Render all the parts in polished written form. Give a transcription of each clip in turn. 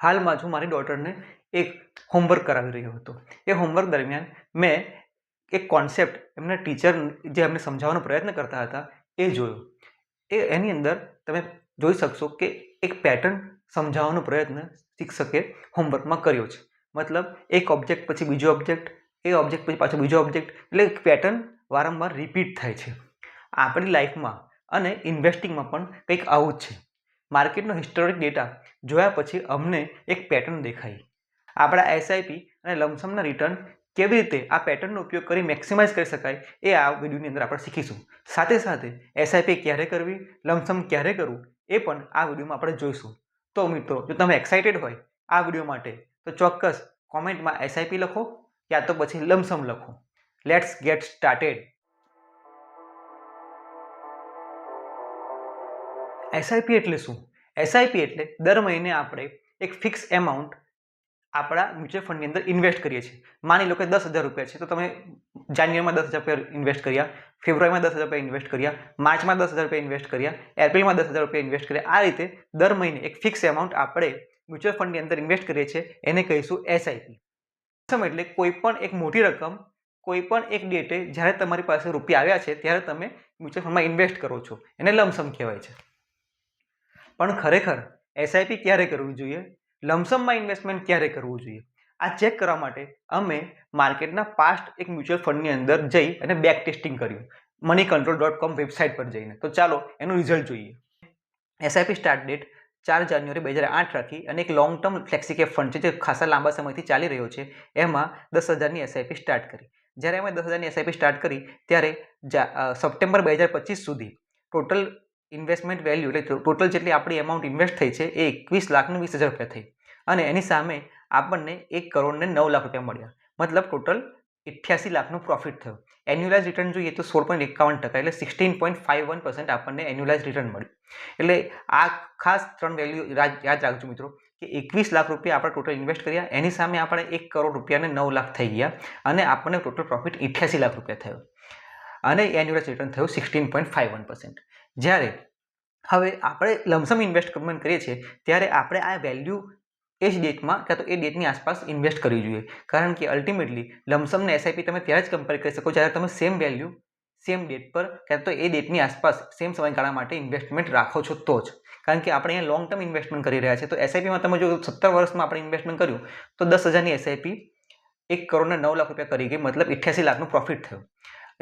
હાલમાં જ હું મારી ડોટરને એક હોમવર્ક કરાવી રહ્યો હતો. એ હોમવર્ક દરમિયાન મેં એક કોન્સેપ્ટ એમના ટીચર જે એમને સમજાવવાનો પ્રયત્ન કરતા હતા એ જોયો. એની અંદર તમે જોઈ શકશો કે એક પેટર્ન સમજાવવાનો પ્રયત્ન શિક્ષકે હોમવર્કમાં કર્યો છે. મતલબ એક ઓબ્જેક્ટ પછી બીજો ઓબ્જેક્ટ, એ ઓબ્જેક્ટ પછી પાછો બીજો ઓબ્જેક્ટ, એટલે એક પેટર્ન વારંવાર રિપીટ થાય છે. આપણી લાઈફમાં અને ઇન્વેસ્ટિંગમાં પણ કંઈક આવું જ છે. માર્કેટનો હિસ્ટોરિક ડેટા જોયા પછી અમને એક પેટર્ન દેખાઈ. આપણા એસઆઈપી અને લમસમના રિટર્ન કેવી રીતે આ પેટર્નનો ઉપયોગ કરી મેક્સિમાઇઝ કરી શકાય એ આ વિડીયોની અંદર આપણે શીખીશું. સાથે સાથે એસઆઈપી ક્યારે કરવી, લમસમ ક્યારે કરવું એ પણ આ વિડીયોમાં આપણે જોઈશું. તો મિત્રો, જો તમે એક્સાઇટેડ હોય આ વિડીયો માટે તો ચોક્કસ કોમેન્ટમાં એસઆઈપી લખો યા તો પછી લમસમ લખો. Let's gate started. એસઆઈપી એટલે શું? એસઆઈપી એટલે દર મહિને આપણે એક ફિક્સ એમાઉન્ટ આપણા મ્યુચ્યુઅલ ફંડની અંદર ઇન્વેસ્ટ કરીએ છીએ. માની લો કે 10,000 રૂપિયા છે તો તમે જાન્યુઆરીમાં 10,000 રૂપિયા ઇન્વેસ્ટ કર્યા, ફેબ્રુઆરીમાં 10,000 રૂપિયા ઇન્વેસ્ટ કર્યા, માર્ચમાં 10,000 રૂપિયા ઇન્વેસ્ટ કર્યા, એપ્રિલમાં 10,000 રૂપિયા ઇન્વેસ્ટ કર્યા. આ રીતે દર મહિને એક ફિક્સ એમાઉન્ટ આપણે મ્યુચ્યુઅલ ફંડની અંદર ઇન્વેસ્ટ કરીએ છીએ, એને કહીશું એસઆઈપી. એટલે કોઈ પણ એક મોટી રકમ કોઈ પણ એક ડેટે જ્યારે તમારી પાસે રૂપિયા આવ્યા છે ત્યારે તમે મ્યુચ્યુઅલ ફંડમાં ઇન્વેસ્ટ કરો છો, એને લમસમ કહેવાય છે. પણ ખરેખર એસઆઈપી ક્યારે કરવી જોઈએ, લમસમમાં ઇન્વેસ્ટમેન્ટ ક્યારે કરવું જોઈએ, આ ચેક કરવા માટે અમે માર્કેટના પાસ્ટ એક મ્યુચ્યુઅલ ફંડની અંદર જઈ અને બેક ટેસ્ટિંગ કર્યું moneycontrol.com વેબસાઇટ પર જઈને. તો ચાલો એનું રિઝલ્ટ જોઈએ. એસઆઈપી સ્ટાર્ટ ડેટ 4 જાન્યુઆરી 2008 રાખી અને એક લોંગ ટર્મ ફ્લેક્સીકેપ ફંડ છે જે ખાસા લાંબા સમયથી ચાલી રહ્યો છે, એમાં 10,000ની એસઆઈપી સ્ટાર્ટ કરી. જ્યારે અમે 10,000ની એસઆઈપી સ્ટાર્ટ કરી ત્યારે સપ્ટેમ્બર 2025 સુધી ટોટલ ઇન્વેસ્ટમેન્ટ વેલ્યુ એટલે ટોટલ જેટલી આપણી એમાઉન્ટ ઇન્વેસ્ટ થઈ છે એ 21,20,000 રૂપિયા થઈ અને એની સામે આપણને 1,09,00,000 રૂપિયા મળ્યા. મતલબ ટોટલ 88 લાખનો પ્રોફિટ થયો. એન્યુઅલાઇઝ રિટર્ન જોઈએ તો 16.51% એટલે 16.51% આપણને એન્યુઅલાઇઝ રિટર્ન મળ્યું. એટલે આ ખાસ 3 વેલ્યુ યાદ રાખજો મિત્રો કે 21 લાખ રૂપિયા આપણે ટોટલ ઇન્વેસ્ટ કર્યા, એની સામે આપણે 1 કરોડ રૂપિયાને 9 લાખ થઈ ગયા અને આપણને ટોટલ પ્રોફિટ 88 લાખ રૂપિયા થયો અને એન્યુઅલાઇઝ રિટર્ન થયું 16.51%. જ્યારે હવે આપણે લમસમ ઇન્વેસ્ટમેન્ટ કરીએ છીએ ત્યારે આપણે આ વેલ્યુ એ જ ડેટમાં કાં તો એ ડેટની આસપાસ ઇન્વેસ્ટ કરવી જોઈએ, કારણ કે અલ્ટિમેટલી લમસમને એસઆઈપી તમે ત્યારે જ કમ્પેર કરી શકો જ્યારે તમે સેમ વેલ્યુ સેમ ડેટ પર કાં તો એ ડેટની આસપાસ સેમ સમયગાળા માટે ઇન્વેસ્ટમેન્ટ રાખો છો તો જ. કારણ કે આપણે અહીંયા લોંગ ટર્મ ઇન્વેસ્ટમેન્ટ કરી રહ્યા છીએ. તો એસઆઈપીમાં તમે જો 17 વર્ષમાં આપણે ઇન્વેસ્ટમેન્ટ કર્યું તો 10,000ની એસઆઈપી 1,09,00,000 રૂપિયા કરી ગઈ, મતલબ 88 લાખનો પ્રોફિટ થયો.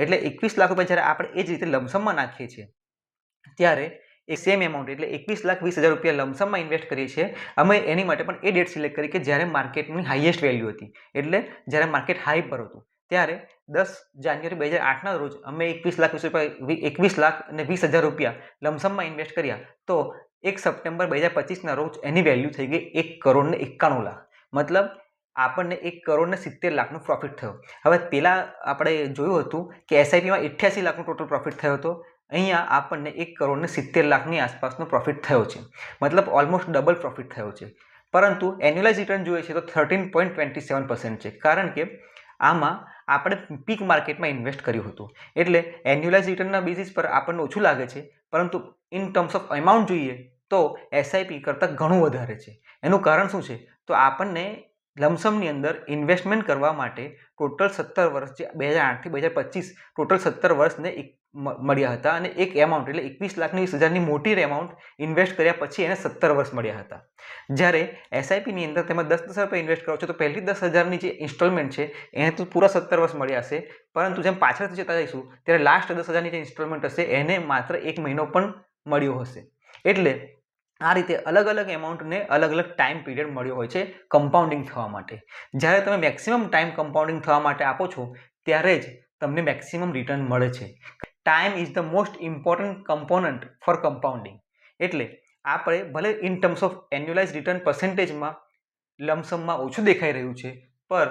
એટલે 21 લાખ રૂપિયા જ્યારે આપણે એ જ રીતે લમસમમાં નાખીએ છીએ ત્યારે એ સેમ એમાઉન્ટ એટલે 21,20,000 રૂપિયા લમસમમાં ઇન્વેસ્ટ કરીએ છીએ. અમે એની માટે પણ એ ડેટ સિલેક્ટ કરી કે જ્યારે માર્કેટની હાઈએસ્ટ વેલ્યુ હતી, એટલે જ્યારે માર્કેટ હાઈ પર હતું. ત્યારે 10 જાન્યુઆરી 2008ના રોજ અમે 21,20,000 રૂપિયા લમસમમાં ઇન્વેસ્ટ કર્યા. તો 1 સપ્ટેમ્બર 2025ના રોજ એની વેલ્યુ થઈ ગઈ 1,91,00,000. મતલબ આપણને 1,70,00,000 લાખનો પ્રોફિટ થયો. હવે પેલા આપણે જોયું હતું કે એસઆઈપીમાં 88 લાખનો ટોટલ પ્રોફિટ થયો હતો, અહીંયા આપણને 1,70,00,000ની આસપાસનો પ્રોફિટ થયો છે. મતલબ ઓલમોસ્ટ ડબલ પ્રોફિટ થયો છે. પરંતુ એન્યુઅલાઇઝ રિટર્ન જોઈએ છે તો 13.27% છે, કારણ કે આમાં આપણે પીક માર્કેટમાં ઇન્વેસ્ટ કર્યું હતું. એટલે એન્યુઅલાઇઝ રિટર્નના બેઝિસ પર આપણને ઓછું લાગે છે, પરંતુ ઇન ટર્મ્સ ઓફ એમાઉન્ટ જોઈએ તો એસઆઈપી કરતાં ઘણું વધારે છે. એનું કારણ શું છે? તો આપણને લમસમની અંદર ઇન્વેસ્ટમેન્ટ કરવા માટે ટોટલ 17 વર્ષ જે 2008થી 2025 ટોટલ 17 વર્ષને મળ્યા હતા અને એક એમાઉન્ટ એટલે 21,20,000ની મોટી એમાઉન્ટ ઇન્વેસ્ટ કર્યા પછી એને 17 વર્ષ મળ્યા હતા. જ્યારે એસઆઈપીની અંદર તમે 10,000 રૂપિયા ઇન્વેસ્ટ કરો છો તો પહેલી 10,000ની જે ઇન્સ્ટોલમેન્ટ છે એને તો પૂરા 17 વર્ષ મળ્યા હશે, પરંતુ જેમ પાછળથી જતા જઈશું ત્યારે લાસ્ટ 10,000ની જે ઇન્સ્ટોલમેન્ટ હશે એને માત્ર 1 મહિનો પણ મળ્યો હશે. એટલે આ રીતે અલગ અલગ એમાઉન્ટને અલગ અલગ ટાઈમ પીરિયડ મળ્યો હોય છે કમ્પાઉન્ડિંગ થવા માટે. જ્યારે તમે મેક્સિમમ ટાઈમ કમ્પાઉન્ડિંગ થવા માટે આપો છો ત્યારે જ તમને મેક્સિમમ રિટર્ન મળે છે. Time is the most important component for compounding. એટલે આપણે ભલે in terms of annualise return પર્સન્ટેજમાં લમસમમાં ઓછું દેખાઈ રહ્યું છે, પર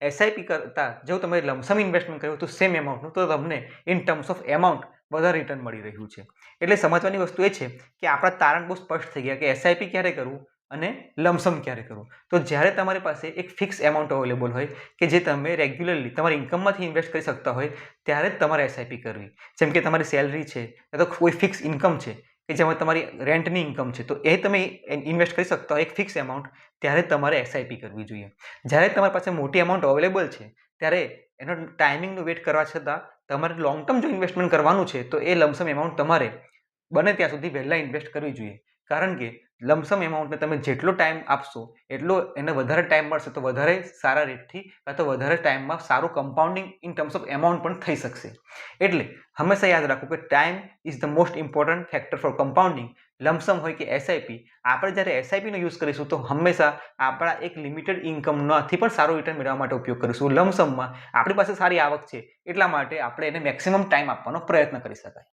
એસઆઈપી કરતાં જો તમે લમસમ ઇન્વેસ્ટમેન્ટ કર્યું તો સેમ એમાઉન્ટનું તો તમને ઇન ટર્મ્સ ઓફ એમાઉન્ટ વધારે રિટર્ન મળી રહ્યું છે. એટલે સમજવાની વસ્તુ એ છે કે આપણા તારણ બહુ સ્પષ્ટ થઈ ગયા કે એસઆઈપી ક્યારે કરવું અને લમસમ ક્યારે કરવું. તો જ્યારે તમારી પાસે એક ફિક્સ એમાઉન્ટ અવેલેબલ હોય કે જે તમે રેગ્યુલરલી તમારી ઇન્કમમાંથી ઇન્વેસ્ટ કરી શકતા હોય ત્યારે જ તમારે એસઆઈપી કરવી. જેમ કે તમારી સેલરી છે, તો કોઈ ફિક્સ ઇન્કમ છે, કે જેમાં તમારી રેન્ટની ઇન્કમ છે, તો એ તમે ઇન્વેસ્ટ કરી શકતા હોય એક ફિક્સ એમાઉન્ટ, ત્યારે તમારે એસઆઈપી કરવી જોઈએ. જ્યારે તમારી પાસે મોટી એમાઉન્ટ અવેલેબલ છે ત્યારે એનો ટાઈમિંગનો વેટ કરવા છતાં તમારે લોંગ ટર્મ જો ઇન્વેસ્ટમેન્ટ કરવાનું છે તો એ લમસમ એમાઉન્ટ તમારે બને ત્યાં સુધી વહેલા ઇન્વેસ્ટ કરવી જોઈએ. કારણ કે લમસમ એમાઉન્ટને તમે જેટલો ટાઈમ આપશો એટલો એને વધારે ટાઈમ મળશે, તો વધારે સારા રેટથી કાં તો વધારે ટાઈમમાં સારું compounding in terms of amount પણ થઈ શકશે. એટલે હંમેશા યાદ રાખો કે time is the most important factor for compounding. Lump sum હોય કે એસઆઈપી, આપણે જ્યારે એસઆઈપીનો યુઝ કરીશું તો હંમેશા આપણા એક લિમિટેડ ઇન્કમમાંથી પણ સારું રિટર્ન મેળવવા માટે ઉપયોગ કરીશું. લમસમમાં આપણી પાસે સારી આવક છે એટલા માટે આપણે એને મેક્સિમમ ટાઈમ આપવાનો પ્રયત્ન કરી શકાય.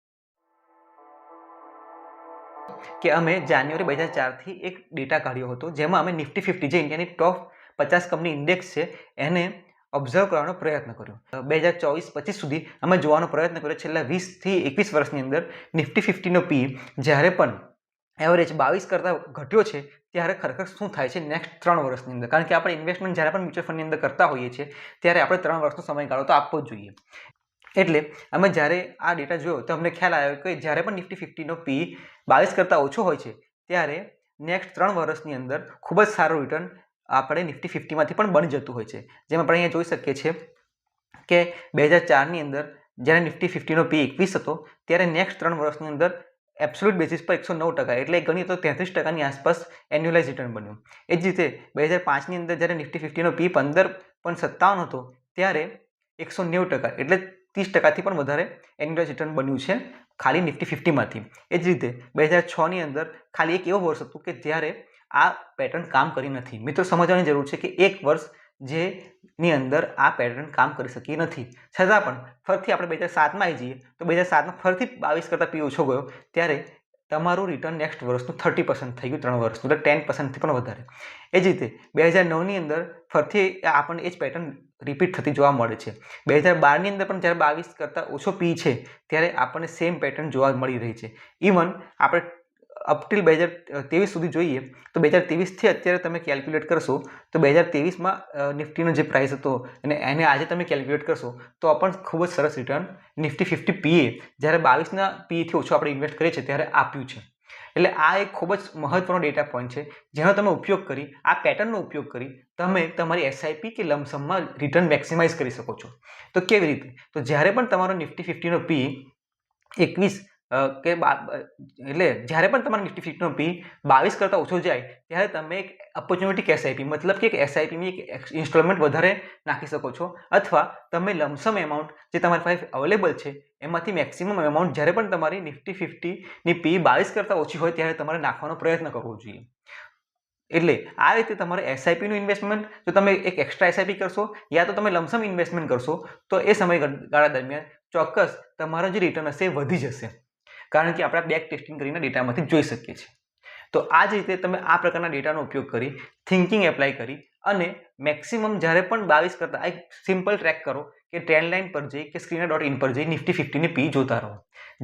કે અમે જાન્યુઆરી 2004થી એક ડેટા કાઢ્યો હતો, જેમાં અમે નિફ્ટી 50 જે ઇન્ડિયાની ટોપ 50 કંપની ઇન્ડેક્સ છે એને ઓબ્ઝર્વ કરવાનો પ્રયત્ન કર્યો. 2024-25 સુધી અમે જોવાનો પ્રયત્ન કર્યો છેલ્લા 20 થી 21 વર્ષની અંદર નિફ્ટી 50નો પી જ્યારે પણ એવરેજ 22 કરતાં ઘટ્યો છે ત્યારે ખરેખર શું થાય છે નેક્સ્ટ 3 વર્ષની અંદર. કારણ કે આપણે ઇન્વેસ્ટમેન્ટ જ્યારે પણ મ્યુચ્યુઅલ ફંડની અંદર કરતા હોઈએ છીએ ત્યારે આપણે 3 વર્ષનો સમયગાળો તો આપવો જ જોઈએ. એટલે અમે જ્યારે આ ડેટા જોયો તો અમને ખ્યાલ આવ્યો કે જ્યારે પણ નિફ્ટી 50નો પી 22 કરતાં ઓછો હોય છે ત્યારે નેક્સ્ટ 3 વર્ષની અંદર ખૂબ જ સારું રિટર્ન આપણે નિફ્ટી 50માંથી પણ બની જતું હોય છે. જેમાં આપણે અહીંયા જોઈ શકીએ છીએ કે 2004ની અંદર જ્યારે નિફ્ટી 50નો પી 21 હતો ત્યારે નેક્સ્ટ 3 વર્ષની અંદર એબ્સોલ્યુટ બેસિસ પર 109%, એટલે ગણીએ તો 33%ની આસપાસ એન્યુઅલાઇઝ રિટર્ન બન્યું. એ જ રીતે 2005ની અંદર જ્યારે નિફ્ટી 50નો પી 15.57 હતો ત્યારે 190%, એટલે 30%થી પણ વધારે એન્યુઅલાઇઝ રિટર્ન બન્યું છે ખાલી નિફ્ટી 50માંથી. એ જ રીતે 2006ની અંદર ખાલી એક એવું વર્ષ હતું કે જ્યારે આ પેટર્ન કામ કરી નથી. મિત્રો સમજવાની જરૂર છે કે એક વર્ષ જેની અંદર આ પેટર્ન કામ કરી શકી નથી, છતાં પણ ફરીથી આપણે 2007માં આવી જઈએ તો 2007માં ફરીથી 22 કરતાં પી ઓછો ગયો ત્યારે તમારું રિટર્ન નેક્સ્ટ વર્ષનું 30% થઈ ગયું, 3 વર્ષનું, એટલે 10%થી પણ વધારે. એ જ રીતે 2009ની અંદર ફરીથી આપણને એ જ પેટર્ન રિપીટ થતી જોવા મળે છે. 2012ની અંદર પણ જ્યારે 22 કરતાં ઓછો પી છે ત્યારે આપણને સેમ પેટર્ન જોવા મળી રહી છે. ઇવન આપણે અપ ટિલ 2023 સુધી જોઈએ તો 2023થી અત્યારે તમે કેલ્ક્યુલેટ કરશો તો 2023માં નિફ્ટીનો જે પ્રાઇસ હતો અને એને આજે તમે કેલ્ક્યુલેટ કરશો તો પણ ખૂબ જ સરસ રિટર્ન નિફ્ટી 50 પીએ જ્યારે 22ના પીથી ઓછો આપણે ઇન્વેસ્ટ કરીએ છીએ ત્યારે આપ્યું છે. એટલે આ એક ખૂબ જ મહત્વનો ડેટા પોઈન્ટ છે જેનો તમે ઉપયોગ કરી આ પેટર્નનો ઉપયોગ કરી તમે તમારી એસઆઈપી કે લમસમમાં રિટર્ન મેક્સિમાઇઝ કરી શકો છો. તો કેવી રીતે? તો જ્યારે પણ તમારો નિફ્ટી 50નો પી 21 કે એટલે જ્યારે પણ તમારા નિફ્ટી 50નો પી 22 કરતાં ઓછો જાય ત્યારે તમે એક ઓપોર્ચ્યુનિટી એસઆઈપી, મતલબ કે એક એસઆઈપીની એક ઇન્સ્ટોલમેન્ટ વધારે નાખી શકો છો, અથવા તમે લમસમ એમાઉન્ટ જે તમારી પાસે અવેલેબલ છે એમાંથી મેક્સિમમ એમાઉન્ટ જ્યારે પણ તમારી નિફ્ટી 50ની પી 22 કરતાં ઓછી હોય ત્યારે તમારે નાખવાનો પ્રયત્ન કરવો જોઈએ. એટલે આ રીતે તમારે એસઆઈપીનું ઇન્વેસ્ટમેન્ટ જો તમે એક એક્સ્ટ્રા એસઆઈપી કરશો યા તો તમે લમસમ ઇન્વેસ્ટમેન્ટ કરશો તો એ સમયગાળા દરમિયાન ચોક્કસ તમારો જે રિટર્ન હશે એ વધી જશે, કારણ કે આપણે બેક ટેસ્ટિંગ કરીને ડેટામાંથી જોઈ શકીએ છીએ. તો આ જ રીતે તમે આ પ્રકારના ડેટાનો ઉપયોગ કરી થિંકિંગ એપ્લાય કરી અને મેક્સિમમ જ્યારે પણ 22 કરતાં એક સિમ્પલ ટ્રેક કરો કે ટ્રેન્ડ લાઇન પર જઈ કે screener.in પર જઈ નિફ્ટી 50ની પી જોતા રહો.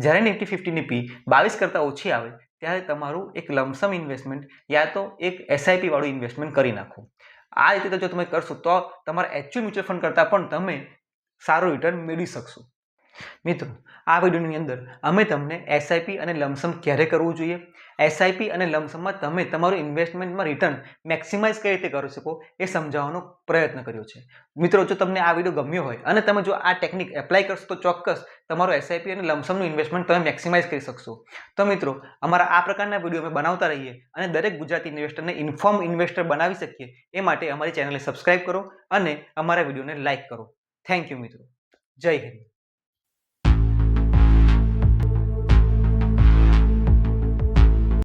જ્યારે નિફ્ટી 50ની પી 22 કરતાં ઓછી આવે ત્યારે તમારું એક લમસમ ઇન્વેસ્ટમેન્ટ યા તો એક એસઆઈપી વાળું ઇન્વેસ્ટમેન્ટ કરી નાખો. આ રીતે જો તમે કરશો તો તમારા એક્ચ્યુઅલ મ્યુચ્યુઅલ ફંડ કરતાં પણ તમે સારું રિટર્ન મેળવી શકશો. મિત્રો, આ વિડીયોની અંદર અમે તમને એસઆઈપી અને લમસમ ક્યારે કરવું જોઈએ, એસઆઈપી અને લમસમમાં તમે તમારું ઇન્વેસ્ટમેન્ટમાં રિટર્ન મેક્સિમાઇઝ કઈ રીતે કરી શકો એ સમજાવવાનો પ્રયત્ન કર્યો છે. મિત્રો, જો તમને આ વિડીયો ગમ્યો હોય અને તમે જો આ ટેકનિક એપ્લાય કરશો તો ચોક્કસ તમારું એસઆઈપી અને લમસમનું ઇન્વેસ્ટમેન્ટ તમે મેક્સિમાઇઝ કરી શકશો. તો મિત્રો, અમારા આ પ્રકારના વિડીયો અમે બનાવતા રહીએ અને દરેક ગુજરાતી ઇન્વેસ્ટરને ઇન્ફોર્મ ઇન્વેસ્ટર બનાવી શકીએ એ માટે અમારી ચેનલને સબસ્ક્રાઇબ કરો અને અમારા વિડીયોને લાઇક કરો. થેન્ક યુ મિત્રો. જય હિન્દ.